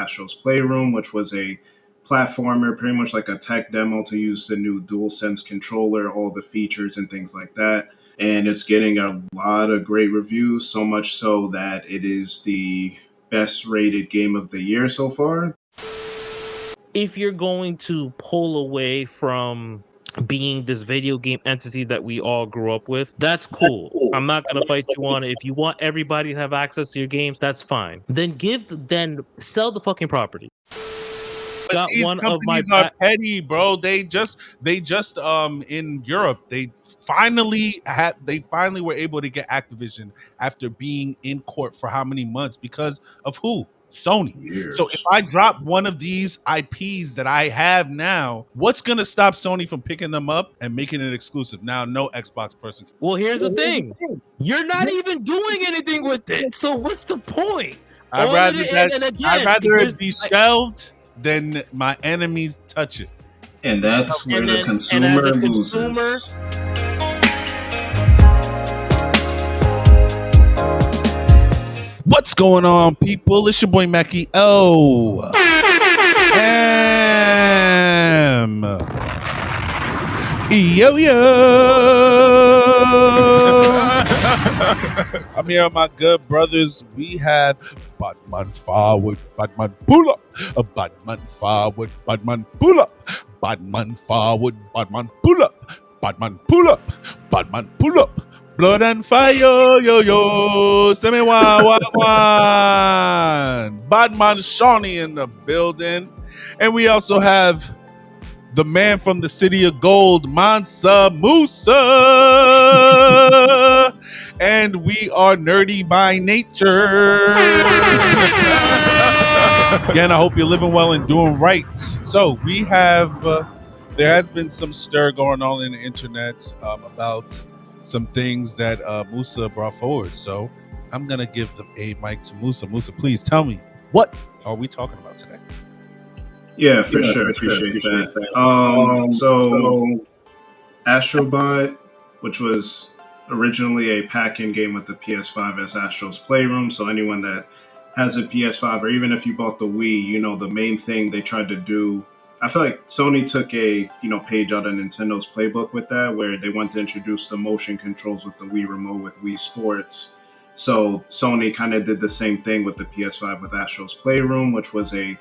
Astro's Playroom, which was a platformer, pretty much like a tech demo to use the new DualSense controller, all the features and things like that. And it's getting a lot of great reviews, so much so that it is the best rated game of the year so far. If you're going to pull away from being this video game entity that we all grew up with, that's cool. I'm not gonna fight you on it. If you want everybody to have access to your games, that's fine. Then sell the fucking property. But Got these one of my companies are petty, bro. They just in Europe they finally were able to get Activision after being in court for how many months because of who? Sony. Years. So if I drop one of these IPs that I have now, what's gonna stop Sony from picking them up and making it exclusive? Now, no Xbox person. Well, here's the thing. You're not even doing anything with it. So what's the point? I'd rather it be shelved than my enemies touch it. And that's where the consumer loses. What's going on, people? It's your boy Macky M. Yo. I'm here with my good brothers. We have Batman forward, Batman pull up. Batman forward, Batman pull up. Batman forward, Batman pull up. Batman pull up. Batman pull up. Blood and fire, yo. Send me one. Batman Shawny in the building. And we also have the man from the city of gold, Musa. And we are nerdy by nature. Again, I hope you're living well and doing right. So we have, there has been some stir going on in the internet about some things that Musa brought forward. So I'm going to give a mic to Musa. Musa, please tell me, what are we talking about today? Yeah, for sure. Appreciate that. So Astro Bot, which was originally a pack-in game with the PS5 as Astro's Playroom. So anyone that has a PS5, or even if you bought the Wii, you know, the main thing they tried to do, I feel like Sony took a, page out of Nintendo's playbook with that, where they want to introduce the motion controls with the Wii Remote with Wii Sports. So Sony kind of did the same thing with the PS5 with Astro's Playroom, which was a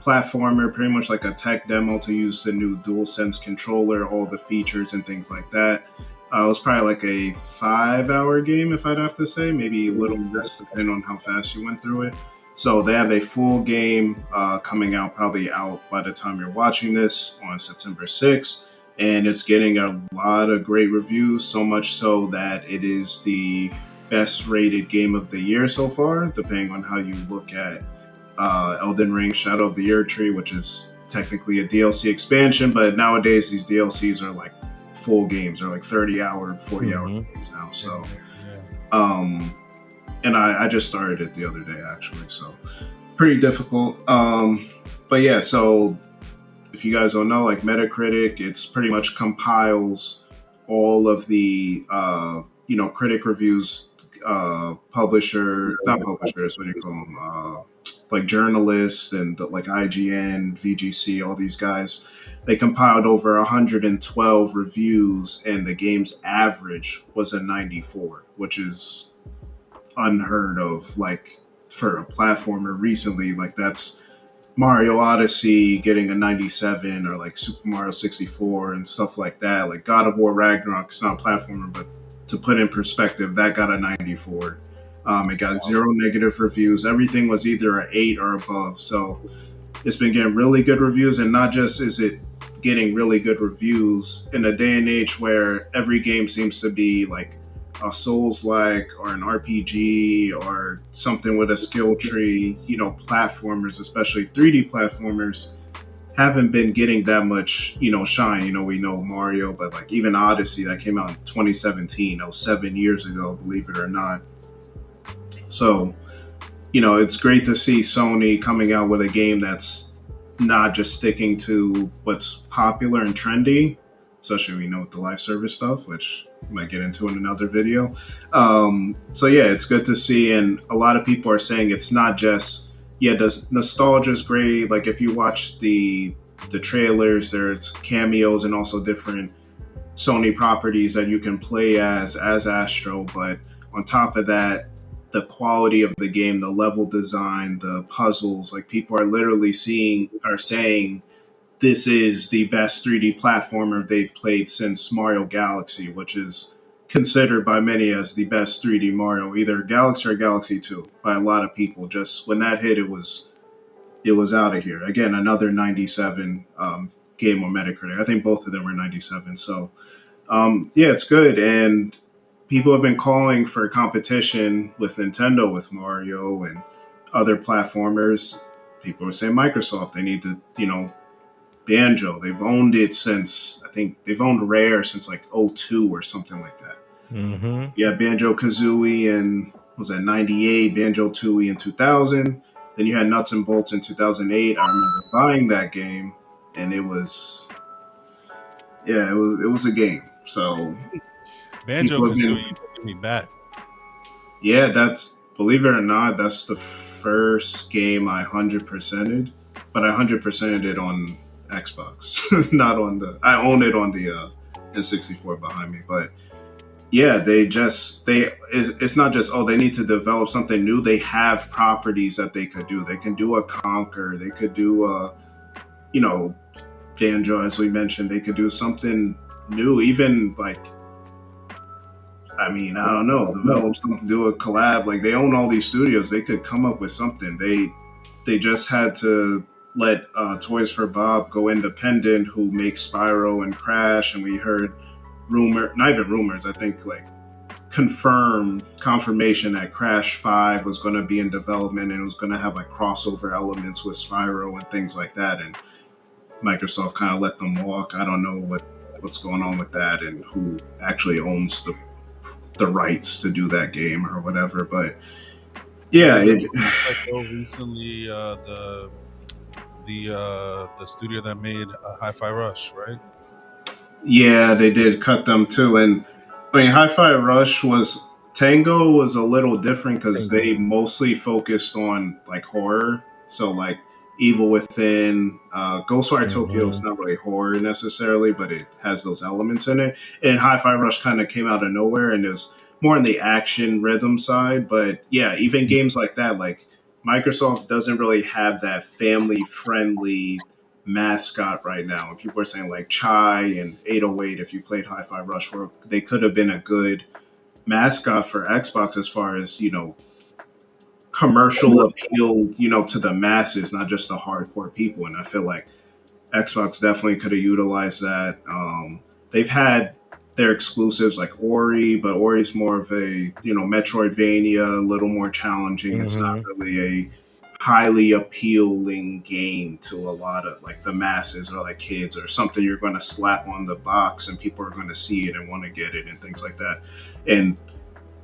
platformer, pretty much like a tech demo to use the new DualSense controller, all the features and things like that. It was probably like a 5-hour game, if I'd have to say, maybe a little less, depending on how fast you went through it. So they have a full game coming out, probably out by the time you're watching this on September 6th. And it's getting a lot of great reviews, so much so that it is the best rated game of the year so far, depending on how you look at Elden Ring Shadow of the Erdtree, which is technically a DLC expansion, but nowadays these DLCs are like full games, or like 30-hour, 40-hour games now. So, and I just started it the other day actually, so pretty difficult. But yeah, so if you guys don't know, like Metacritic, it's pretty much compiles all of the critic reviews, not publishers, what do you call them? Like journalists and like IGN, VGC, all these guys. They compiled over 112 reviews, and the game's average was a 94, which is unheard of. Like for a platformer recently, like that's Mario Odyssey getting a 97, or like Super Mario 64 and stuff like that. Like God of War Ragnarok, it's not a platformer, but to put in perspective, that got a 94. It got 0 negative reviews. Everything was either an 8 or above. So it's been getting really good reviews. And not just is it getting really good reviews in a day and age where every game seems to be like a Souls-like or an RPG or something with a skill tree. Platformers, especially 3D platformers, haven't been getting that much, shine. We know Mario, but like even Odyssey that came out in 2017, 7 years ago, believe it or not. So, it's great to see Sony coming out with a game that's not just sticking to what's popular and trendy, especially with the live service stuff, which we might get into in another video. So yeah, it's good to see. And a lot of people are saying it's not just yeah, the nostalgia is great. Like if you watch the trailers, there's cameos and also different Sony properties that you can play as Astro. But on top of that, the quality of the game, the level design, the puzzles, like people are literally saying this is the best 3D platformer they've played since Mario Galaxy, which is considered by many as the best 3D Mario, either Galaxy or Galaxy 2, by a lot of people. Just when that hit, it was out of here. Again, another 97 game on Metacritic. I think both of them were 97. So yeah, it's good, and people have been calling for competition with Nintendo with Mario and other platformers. People are saying Microsoft they need to Banjo. They've owned it since I think they've owned Rare since like '02 or something like that. Mm-hmm. Yeah, Banjo Kazooie in was that '98, Banjo Tooie in 2000. Then you had Nuts and Bolts in 2008. I remember buying that game, and it was a game. So Banjo people have Kazooie, been give me back. yeah. That's believe it or not, that's the first game I 100%ed, but I 100%ed it on Xbox, not on the. I own it on the N64 behind me, but yeah, it's not just they need to develop something new. They have properties that they could do. They can do a Conquer. They could do you know Banjo, as we mentioned. They could do something new. Even like I mean, I don't know, develop something, do a collab. Like they own all these studios. They could come up with something. They just had to let Toys for Bob go independent, who makes Spyro and Crash, and we heard not even rumors. I think like confirmation that Crash 5 was going to be in development and it was going to have like crossover elements with Spyro and things like that. And Microsoft kind of let them walk. I don't know what's going on with that and who actually owns the rights to do that game or whatever. But yeah, Recently, the studio that made Hi-Fi Rush, right? yeah, they did cut them too. And I mean, Hi-Fi Rush Tango was a little different because Tango. they mostly focused on like horror. So like Evil Within, Ghostwire Tokyo is Mm-hmm. not really horror necessarily, but it has those elements in it. And Hi-Fi Rush kind of came out of nowhere and is more on the action rhythm side. But yeah, even games like that, like Microsoft doesn't really have that family friendly mascot right now. And people are saying like Chai and 808, if you played Hi-Fi Rush, where they could have been a good mascot for Xbox as far as, commercial appeal, to the masses, not just the hardcore people. And I feel like Xbox definitely could have utilized that. They've had their exclusives like Ori, but Ori's more of a Metroidvania, a little more challenging. It's not Mm-hmm. really a highly appealing game to a lot of like the masses or like kids or something you're going to slap on the box and people are going to see it and want to get it and things like that. And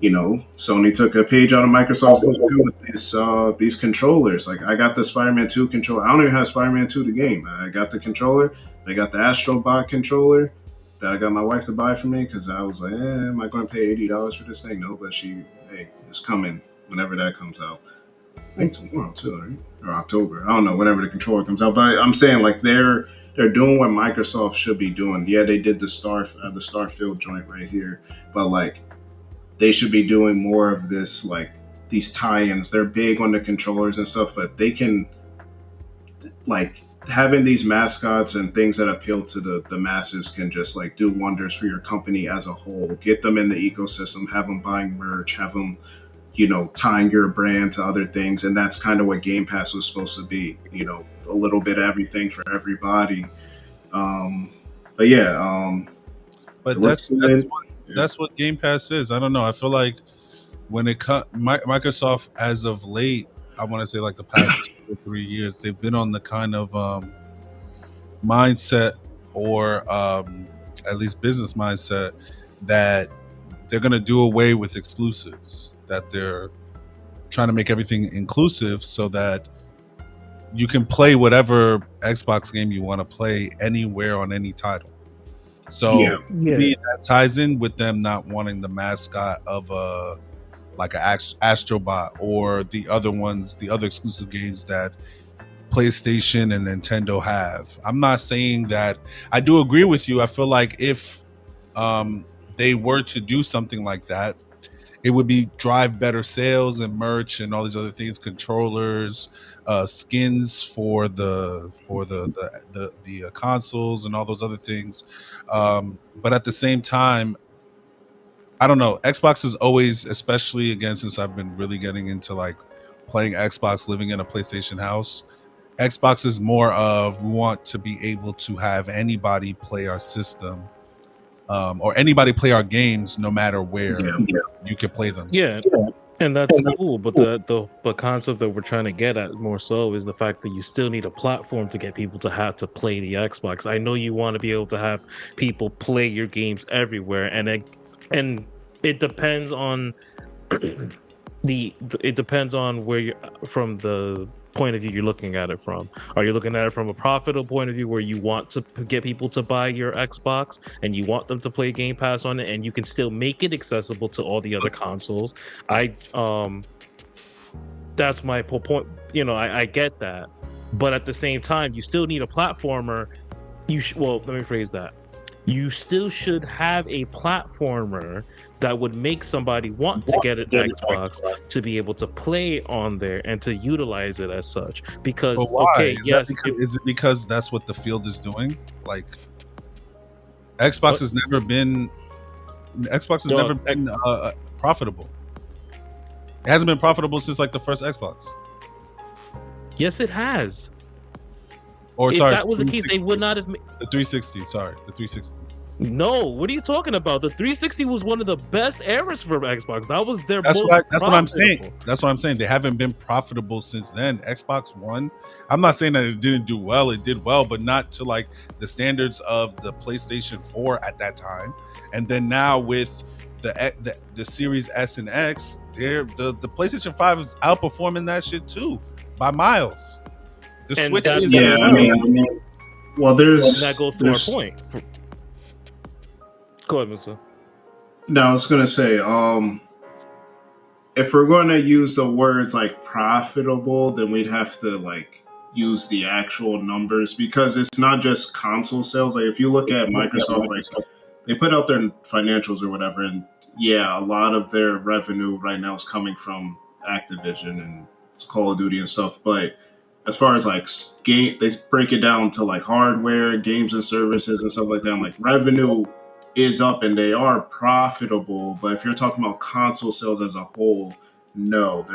Sony took a page out of Microsoft's book too with these controllers. Like I got the Spider-Man 2 controller. I don't even have Spider-Man 2 the game. I got the controller. They got the Astro Bot controller that I got my wife to buy for me because I was like, am I going to pay $80 for this thing? No, but it's coming whenever that comes out. I think tomorrow too, right? Or October. I don't know, whenever the controller comes out. But I'm saying like they're doing what Microsoft should be doing. Yeah, they did the Starfield joint right here, but like they should be doing more of this, like these tie-ins. They're big on the controllers and stuff, but they can like having these mascots and things that appeal to the masses can just like do wonders for your company as a whole. Get them in the ecosystem, have them buying merch, have them tying your brand to other things. And that's kind of what Game Pass was supposed to be, a little bit of everything for everybody. But yeah, But it looks good. that's what Game Pass is. I don't know. I feel like when Microsoft as of late, I want to say like the past 2 or 3 years, they've been on the kind of mindset or at least business mindset that they're going to do away with exclusives, that they're trying to make everything inclusive so that you can play whatever Xbox game you want to play anywhere on any title. So Yeah. maybe that ties in with them not wanting the mascot of a like a Astro Bot or the other ones, the other exclusive games that PlayStation and Nintendo have. I'm not saying that. I do agree with you. I feel like if they were to do something like that, it would be drive better sales and merch and all these other things, controllers, skins for the consoles and all those other things. But at the same time, I don't know. Xbox is always, especially again since I've been really getting into like playing Xbox, living in a PlayStation house. Xbox is more of, we want to be able to have anybody play our system, or anybody play our games, no matter where you can play them. Yeah, and that's cool. But the concept that we're trying to get at more so is the fact that you still need a platform to get people to have to play the Xbox. I know you want to be able to have people play your games everywhere, and it depends on it depends on where you're from, the point of view you're looking at it from. Are you looking at it from a profitable point of view where you want to get people to buy your Xbox and you want them to play Game Pass on it, and you can still make it accessible to all the other consoles? That's my point. I get that, but at the same time, you still need a platformer. Well, let me phrase that. You still should have a platformer that would make somebody want to get an Xbox to be able to play on there and to utilize it as such. Because But why? okay, yes, Is it because that's what the field is doing? Like Xbox has never been profitable. It hasn't been profitable since like the first Xbox. Yes, it has. Or if sorry, that was the case, they would not have. The 360. Sorry, the 360. No, what are you talking about? The 360 was one of the best eras for Xbox. That was their That's most what I'm saying. That's what I'm saying. They haven't been profitable since then. Xbox One. I'm not saying that it didn't do well. It did well, but not to like the standards of the PlayStation 4 at that time. And then now with the Series S and X, the PlayStation 5 is outperforming that shit too by miles. The And Switch that's- is Yeah, I mean, well, that goes to our point. Go ahead, Musa. No, I was gonna say, if we're going to use the words like profitable, then we'd have to like use the actual numbers, because it's not just console sales. Like if you look at Microsoft, like they put out their financials or whatever, and yeah, a lot of their revenue right now is coming from Activision and Call of Duty and stuff. But as far as like game, they break it down to like hardware, games and services and stuff like that. And like revenue is up and they are profitable, but if you're talking about console sales as a whole, no,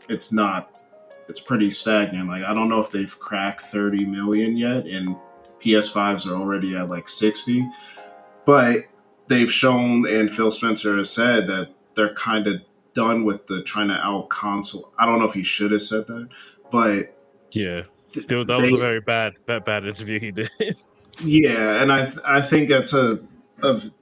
it's not. It's pretty stagnant. Like I don't know if they've cracked 30 million yet, and PS5s are already at like 60. But they've shown, and Phil Spencer has said that they're kind of done with the trying to out console. I don't know if he should have said that, but yeah, that was a very bad interview he did. Yeah, and I think that's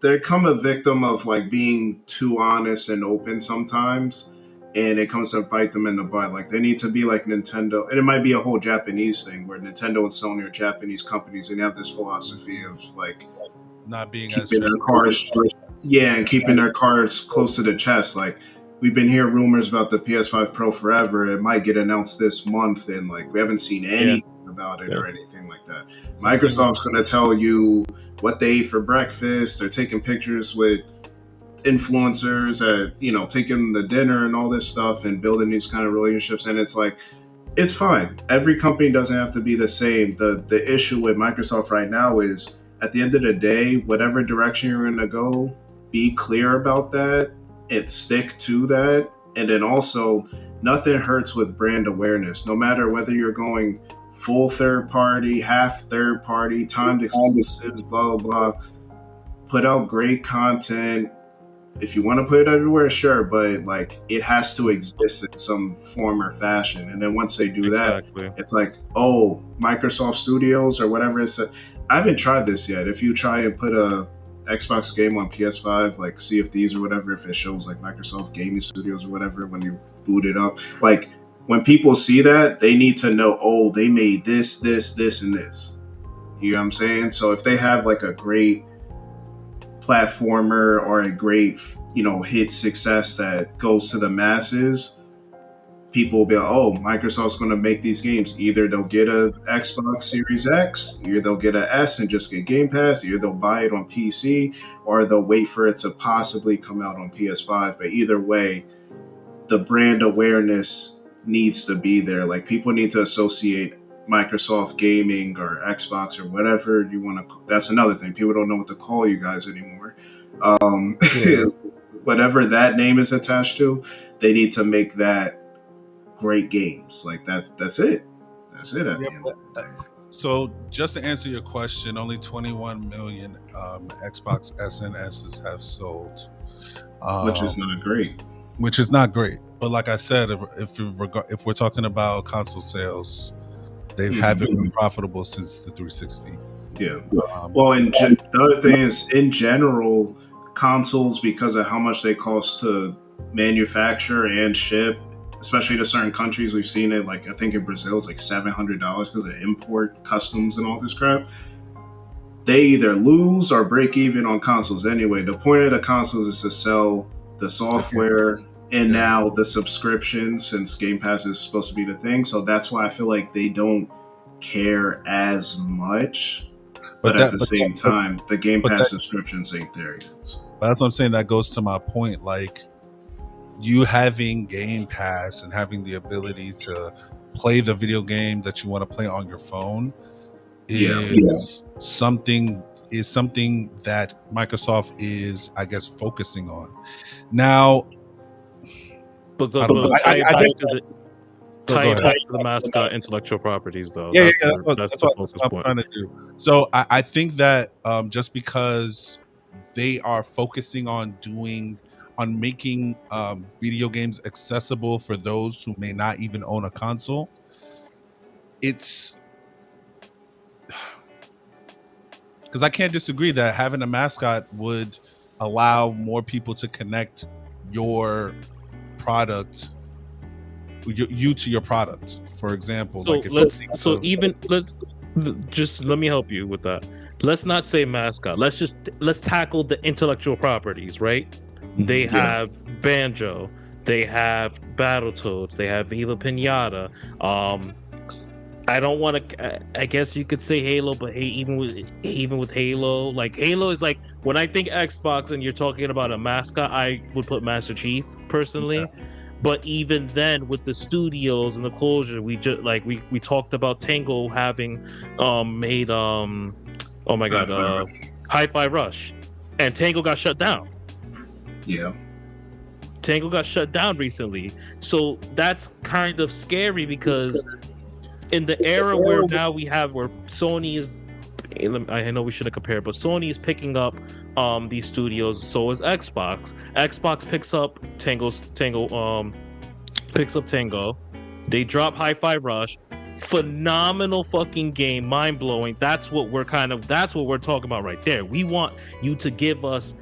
they come a victim of like being too honest and open sometimes, and it comes to bite them in the butt. Like they need to be like Nintendo, and it might be a whole Japanese thing where Nintendo and Sony are Japanese companies, and they have this philosophy of like not being keeping their cards, and keeping their cards close to the chest. Like we've been hearing rumors about the PS5 Pro forever. It might get announced this month, and like we haven't seen anything about it or anything like that. Microsoft's going to tell you what they ate for breakfast. They're taking pictures with influencers at, taking the dinner and all this stuff and building these kind of relationships. And it's like, it's fine. Every company doesn't have to be the same. The issue with Microsoft right now is at the end of the day, whatever direction you're going to go, be clear about that and stick to that. And then also, nothing hurts with brand awareness, no matter whether you're going full third party, half third party, timed exclusives, blah, blah, blah. Put out great content. If you want to put it everywhere, sure, but like it has to exist in some form or fashion. And then once they do that, it's like, oh, Microsoft Studios or whatever it's. I haven't tried this yet. If you try and put a Xbox game on PS5, like Sea of Thieves or whatever, if it shows like Microsoft Gaming Studios or whatever when you boot it up, like when people see that, they need to know, oh, they made this, and this. You know what I'm saying? So if they have like a great platformer or a great, hit success that goes to the masses, people will be like, oh, Microsoft's going to make these games. Either they'll get a Xbox Series X, either they'll get a S and just get Game Pass, either they'll buy it on PC, or they'll wait for it to possibly come out on PS5. But either way, the brand awareness needs to be there. Like, people need to associate Microsoft gaming or Xbox or whatever you want to. That's another thing. People don't know what to call you guys anymore. Whatever that name is attached to, they need to make that great games. Like, that's it. That's it at the end of the day. So just to answer your question, only 21 million Xbox SNSs have sold, which is not great. Which is not great. But like I said, if we're talking about console sales, they haven't been profitable since the 360. Yeah. Well, and the other thing is, in general, consoles, because of how much they cost to manufacture and ship, especially to certain countries, we've seen it. Like, I think in Brazil, it's like $700 because of import customs and all this crap. They either lose or break even on consoles anyway. The point of the consoles is to sell the software and now the subscription, since Game Pass is supposed to be the thing. So that's why I feel like they don't care as much. But at the same time, the Game Pass subscriptions ain't there yet. But that's what I'm saying. That goes to my point. Like, you having Game Pass and having the ability to play the video game that you want to play on your phone is something that Microsoft is, I guess, focusing on now. But tie it back to the mascot intellectual properties, though. That's what I'm trying to do. So I think that just because they are focusing on making video games accessible for those who may not even own a console, it's because I can't disagree that having a mascot would allow more people to connect your product, you to your product. For example, so let me help you with that. Let's not say mascot. Let's tackle the intellectual properties, right? They have Banjo, they have Battletoads, they have Viva Pinata. I don't want to. I guess you could say Halo, but hey, even with Halo, like, Halo is like, when I think Xbox and you're talking about a mascot, I would put Master Chief personally. Yeah. But even then, with the studios and the closure, we talked about Tango having made Hi-Fi Rush, and Tango got shut down. Yeah. Tango got shut down recently. So that's kind of scary, because in the era where Sony is, I know we shouldn't compare, but Sony is picking up these studios, so is Xbox. Xbox picks up Tango. They drop Hi-Fi Rush. Phenomenal fucking game, mind blowing. That's what we're talking about right there. We want you to give us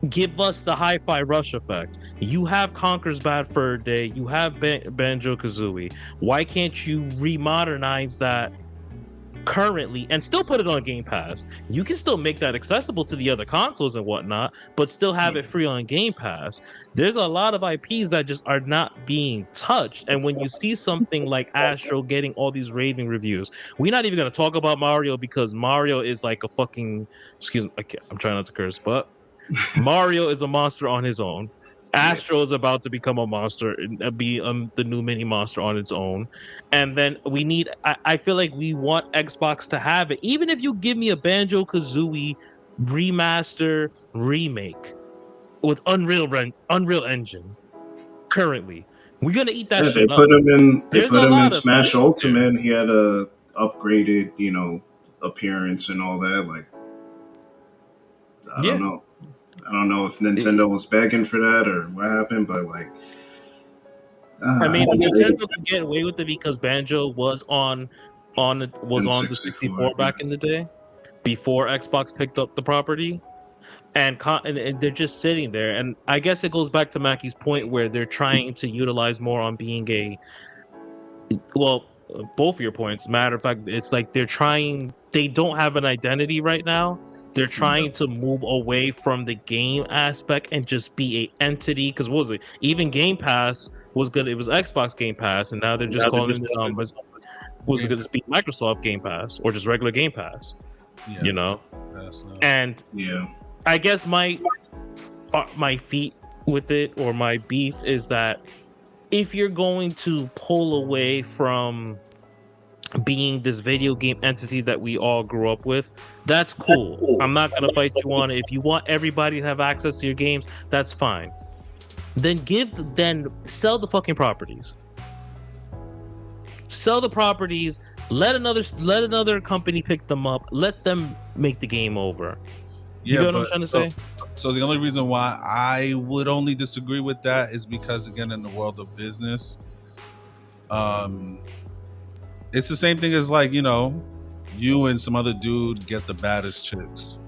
the Hi-Fi Rush effect. You have Conker's Bad Fur Day. You have Banjo-Kazooie. Why can't you remodernize that currently and still put it on Game Pass? You can still make that accessible to the other consoles and whatnot, but still have it free on Game Pass. There's a lot of IPs that just are not being touched. And when you see something like Astro getting all these raving reviews, we're not even going to talk about Mario, because Mario is like a fucking, I'm trying not to curse, but Mario is a monster on his own. Astro is about to become a monster and be the new mini monster on its own. And then I feel like we want Xbox to have it. Even if you give me a Banjo-Kazooie remaster remake with Unreal Engine currently, we're going to eat that shit up. They put him in Smash Ultimate, and he had a upgraded, appearance and all that. Like, I don't know. I don't know if Nintendo was begging for that or what happened, but like, Nintendo could get away with it because Banjo was on the 64 back in the day, before Xbox picked up the property, and they're just sitting there. And I guess it goes back to Macky's point, where they're trying to utilize more on being both of your points. Matter of fact, it's like they don't have an identity right now. They're trying to move away from the game aspect and just be a entity. Because what was it? Even Game Pass was good. It was Xbox Game Pass, and now they're just calling it was it going to be Microsoft Game Pass or just regular Game Pass? Yeah. You know, and I guess my feet with it or my beef is that if you're going to pull away from being this video game entity that we all grew up with, that's cool. I'm not gonna fight you on it. If you want everybody to have access to your games, that's fine. Then sell the fucking properties. Sell the properties. Let another company pick them up. Let them make the game over. You know what I'm trying to say? So the only reason why I would only disagree with that is because, again, in the world of business, it's the same thing as like, you know, you and some other dude get the baddest chicks.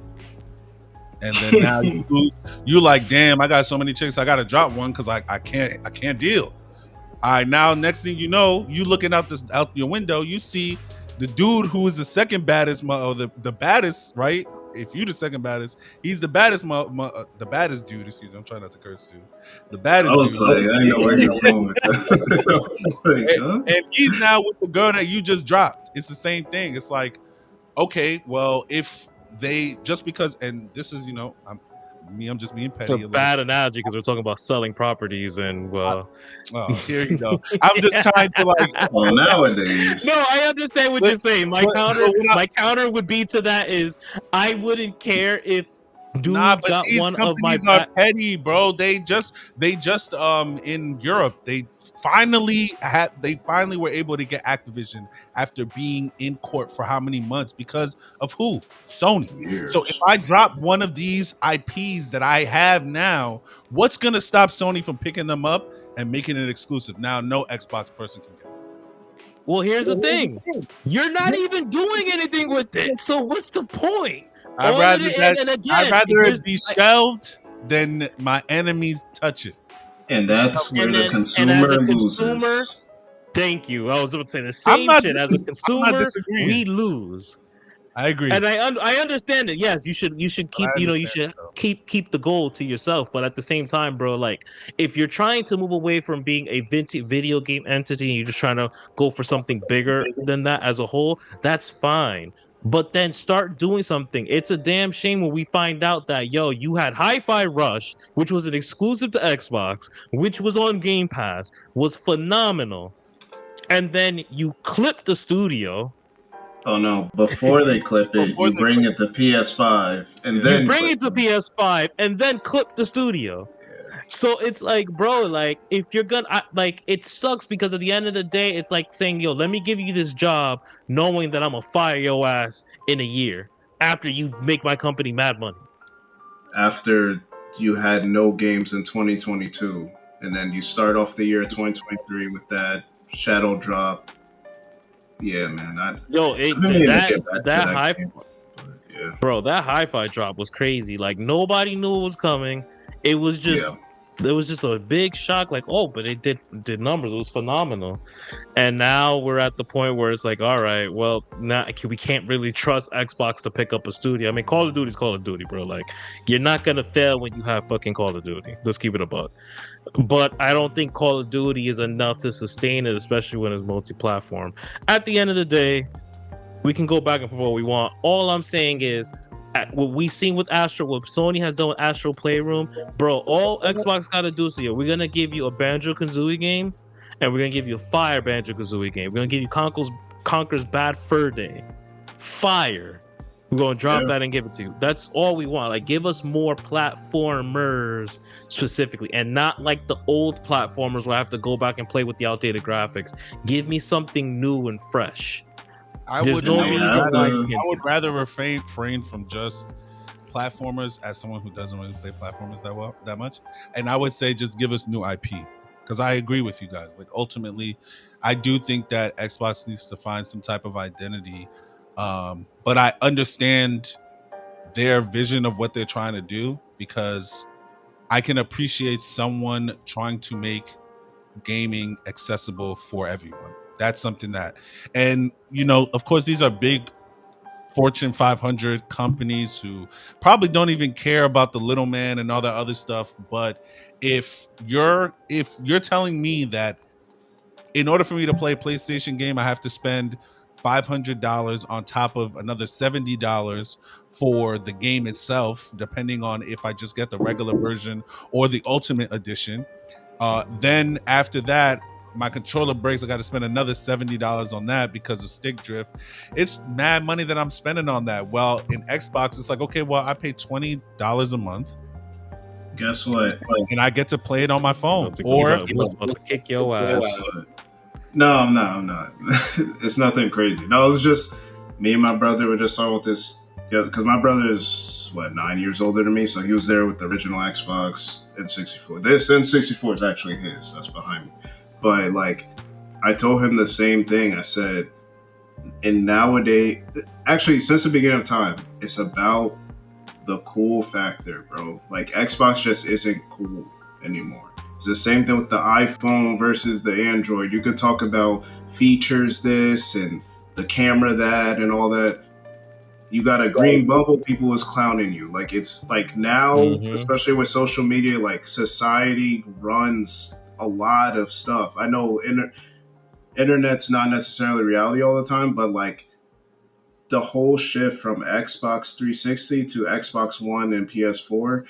And then now you like, damn, I got so many chicks, I gotta drop one because I can't deal. All right, now next thing you know, you looking out your window, you see the dude who is the second baddest, or the baddest, right? If you the second baddest, he's the baddest, the baddest dude. Excuse me, I'm trying not to curse too. The baddest. I was dude. Like, I know where you're going with that. And he's now with the girl that you just dropped. It's the same thing. It's like, okay, well, if they just because, and this is, you know, I'm just being petty. It's a bad analogy because we're talking about selling properties, and here you go. I'm just trying to like. Well, nowadays. No, I understand what you're saying. My counter would be to that is I wouldn't care if dude got these one of my. Companies are petty, bro. They just in Europe they finally were able to get Activision after being in court for how many months because of who? Sony. Years. So if I drop one of these IPs that I have now, what's gonna stop Sony from picking them up and making it exclusive? Now no Xbox person can get it. Well, here's the thing. You're not even doing anything with it. So what's the point? I'd rather it be shelved than my enemies touch it. And that's where the consumer loses. Thank you. I was about to say the same shit. As a consumer, we lose. I agree, and I understand it. Yes, you should keep keep the goal to yourself. But at the same time, bro, like if you're trying to move away from being a video game entity and you're just trying to go for something bigger than that as a whole, that's fine. But then start doing something. It's a damn shame when we find out that, you had Hi-Fi Rush, which was an exclusive to Xbox, which was on Game Pass, was phenomenal. And then you clip the studio. Oh, no. Before they clip it, you bring it to PS5. And then you bring it to PS5 and then clip the studio. So it's like, bro, like if you're gonna it sucks because at the end of the day, it's like saying, let me give you this job knowing that I'm gonna fire your ass in a year after you make my company mad money. After you had no games in 2022, and then you start off the year 2023 with that shadow drop. Yeah, man. That Hi-Fi drop was crazy. Like nobody knew it was coming. It was just. Yeah. It was just a big shock, like, but it did numbers. It was phenomenal. And now we're at the point where it's like, all right, well, now we can't really trust Xbox to pick up a studio. I mean, Call of Duty's Call of Duty, bro. Like, you're not going to fail when you have fucking Call of Duty. Let's keep it a buck. But I don't think Call of Duty is enough to sustain it, especially when it's multi-platform. At the end of the day, we can go back and forth what we want. All I'm saying is, what we've seen with what Sony has done with Astro Playroom, bro, all Xbox gotta do is we're gonna give you a Banjo-Kazooie game, and we're gonna give you a fire Banjo-Kazooie game. We're gonna give you Conker's Bad Fur Day. Fire. We're gonna drop that and give it to you. That's all we want. Like, give us more platformers specifically, and not like the old platformers where I have to go back and play with the outdated graphics. Give me something new and fresh. I would rather refrain from just platformers as someone who doesn't really play platformers that much. And I would say just give us new IP, because I agree with you guys. Like ultimately, I do think that Xbox needs to find some type of identity. But I understand their vision of what they're trying to do, because I can appreciate someone trying to make gaming accessible for everyone. That's something that, and of course, these are big Fortune 500 companies who probably don't even care about the little man and all that other stuff. But if you're telling me that in order for me to play a PlayStation game, I have to spend $500 on top of another $70 for the game itself, depending on if I just get the regular version or the Ultimate Edition. Then after that, my controller breaks. I got to spend another $70 on that because of stick drift. It's mad money that I'm spending on that. Well, in Xbox, it's like, okay, well, I pay $20 a month. Guess what? And I get to play it on my phone. He was about to kick your ass. No, I'm not. It's nothing crazy. No, it was just me and my brother were just talking with this. Yeah, because my brother is 9 years older than me, so he was there with the original Xbox N64. This N64 is actually his. That's behind me. But like, I told him the same thing. I said, and nowadays, actually, since the beginning of time, it's about the cool factor, bro. Like Xbox just isn't cool anymore. It's the same thing with the iPhone versus the Android. You could talk about features this and the camera that and all that. You got a green bubble, people is clowning you. Like it's like now, especially with social media, like society runs a lot of stuff. I know internet's not necessarily reality all the time, but like the whole shift from Xbox 360 to Xbox One and PS4,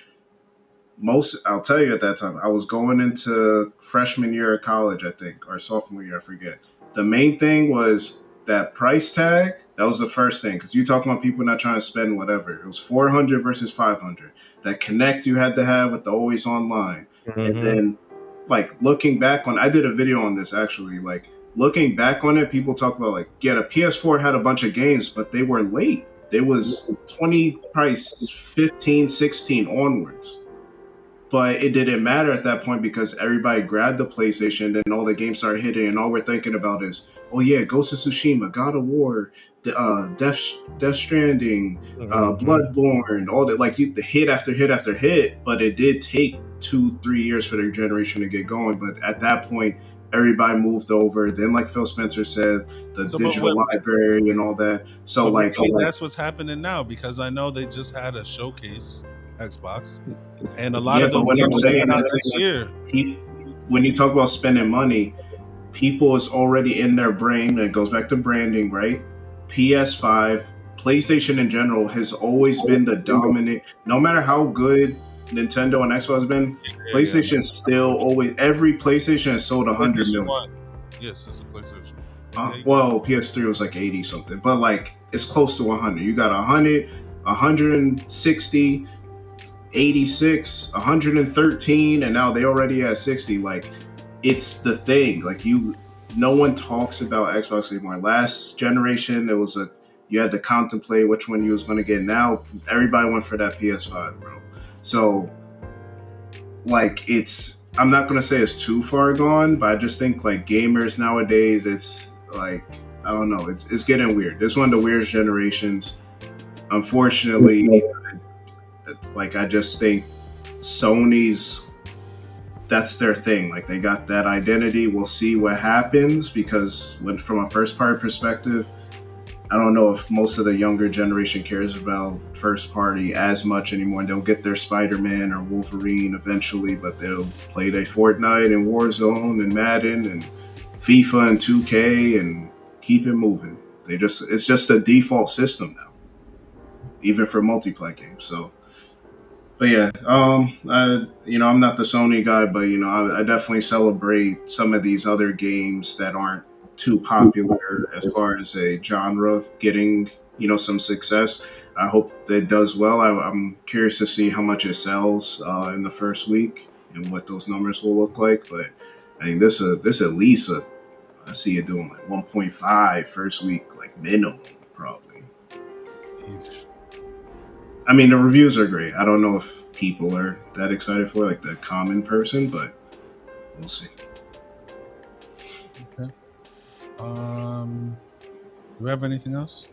I'll tell you at that time, I was going into freshman year of college, I think, or sophomore year, I forget. The main thing was that price tag. That was the first thing, because you talking about people not trying to spend whatever. It was 400 versus 500. That connect you had to have with the always online. And then, like, looking back on, I did a video on this actually, like, looking back on it, people talk about like, yeah, the PS4 had a bunch of games, but they were late. They was 20, probably 15, 16 onwards. But it didn't matter at that point because everybody grabbed the PlayStation, then all the games started hitting, and all we're thinking about is, oh yeah, Ghost of Tsushima, God of War, Death Stranding, Bloodborne, all that, like the hit after hit after hit. But it did take 2-3 years for their generation to get going. But at that point, everybody moved over. Then, like Phil Spencer said, the digital library and all that. So, like, that's what's happening now because I know they just had a showcase Xbox, and a lot of but what I'm saying is this year. When you talk about spending money, people is already in their brain, and it goes back to branding, right? PS5, PlayStation in general has always been the dominant. No matter how good Nintendo and Xbox has been, PlayStation still always. Every PlayStation has sold 100 million. Yes, it's the PlayStation. Well, PS3 was like 80 something, but like it's close to 100. You got 100, 160. 86, 113, and now they already at 60. Like, it's the thing. Like, no one talks about Xbox anymore. Last generation, it was you had to contemplate which one you was going to get. Now everybody went for that PS5, bro. So, like, I'm not going to say it's too far gone, but I just think like gamers nowadays, it's like, I don't know, it's getting weird. It's one of the weirdest generations. Unfortunately, like, I just think Sony's, that's their thing. Like, they got that identity. We'll see what happens because from a first party perspective, I don't know if most of the younger generation cares about first party as much anymore. They'll get their Spider-Man or Wolverine eventually, but they'll play their Fortnite and Warzone and Madden and FIFA and 2K and keep it moving. It's just a default system now, even for multiplayer games. So, but yeah, I'm not the Sony guy, but I definitely celebrate some of these other games that aren't too popular as far as a genre getting some success. I hope that does well. I'm curious to see how much it sells in the first week and what those numbers will look like. But I think this at least I see it doing like 1.5 first week, like minimum probably. I mean, the reviews are great. I don't know if people are that excited for it, like the common person, but we'll see. Okay. Do we have anything else?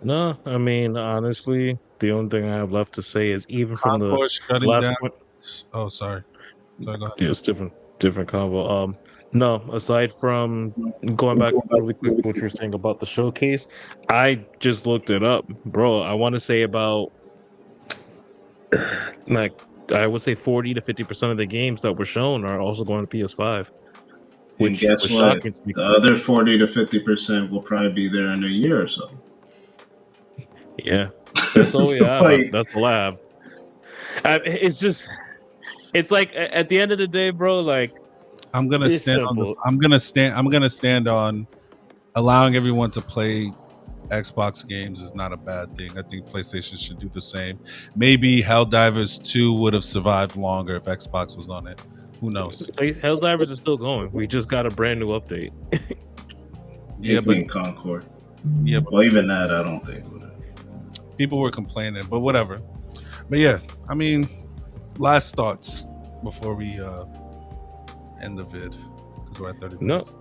No, I mean, honestly, the only thing I have left to say is even from the shutting last down. point. Oh, sorry. Go ahead. Yeah, it's different combo. No, aside from going back really quick to what you were saying about the showcase, I just looked it up, bro. I want to say about like I would say 40 to 50% of the games that were shown are also going to PS5, And which guess was what? shocking to me. The other 40 to 50% will probably be there in a year or so. Yeah, that's all we have. Like, That's all I have. It's just, it's like at the end of the day, bro. Like I'm gonna it's stand on this. simple. I'm gonna stand on allowing everyone to play Xbox games is not a bad thing. I think PlayStation should do the same. Maybe Helldivers 2 would have survived longer if Xbox was on it. Who knows? Helldivers is still going. We just got a brand new update. Yeah, but Pikmin Concord. yeah, but Well, even that, I don't think would have. people were complaining, but whatever. But yeah, I mean, last thoughts before we end the vid because we're at 30 No, minutes.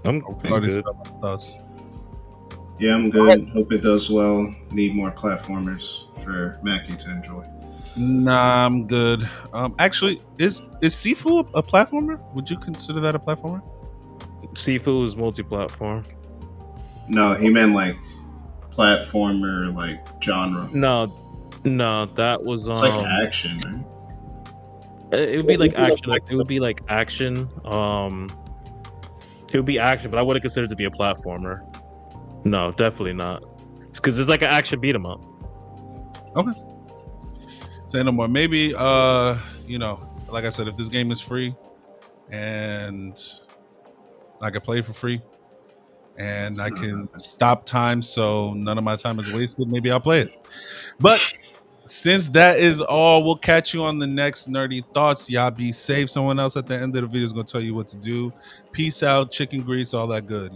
I'm Already good. said my thoughts. Yeah, I'm good. Hope it does well. Need more platformers for Macky to enjoy. Nah, I'm good. Actually, is Sifu a platformer? Would you consider that a platformer? Sifu is multi-platform. No, he meant like platformer, like genre. No, that was It's like action, right? it would be like action. It would be like action. It would be action, but I wouldn't consider it to be a platformer. No, definitely not. Because it's like an action beat 'em up. Okay. Say no more. Maybe you know, like I said, if this game is free and I can play for free and I can stop time so none of my time is wasted, maybe I'll play it. But since that is all, we'll catch you on the next Nerdy Thoughts. Y'all be safe. Someone else at the end of the video is going to tell you what to do. Peace out, chicken grease, all that good.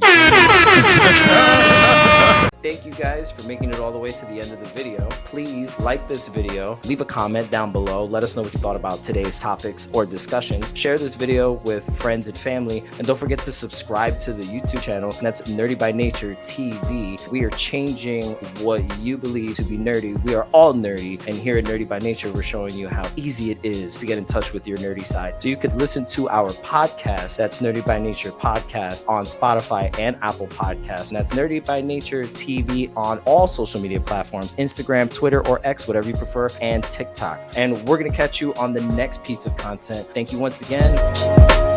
Thank you guys for making it all the way to the end of the video. Please like this video, leave a comment down below, let us know what you thought about today's topics or discussions. Share this video with friends and family, and don't forget to subscribe to the YouTube channel, and that's Nerdy by Nature TV. We are changing what you believe to be nerdy. We are all nerdy, and here at Nerdy by Nature, we're showing you how easy it is to get in touch with your nerdy side. So you could listen to our podcast, that's Nerdy by Nature Podcast, on Spotify and Apple Podcasts, and that's Nerdy by Nature TV on all social media platforms, Instagram, Twitter, or X, whatever you prefer, and TikTok. And we're going to catch you on the next piece of content. Thank you once again.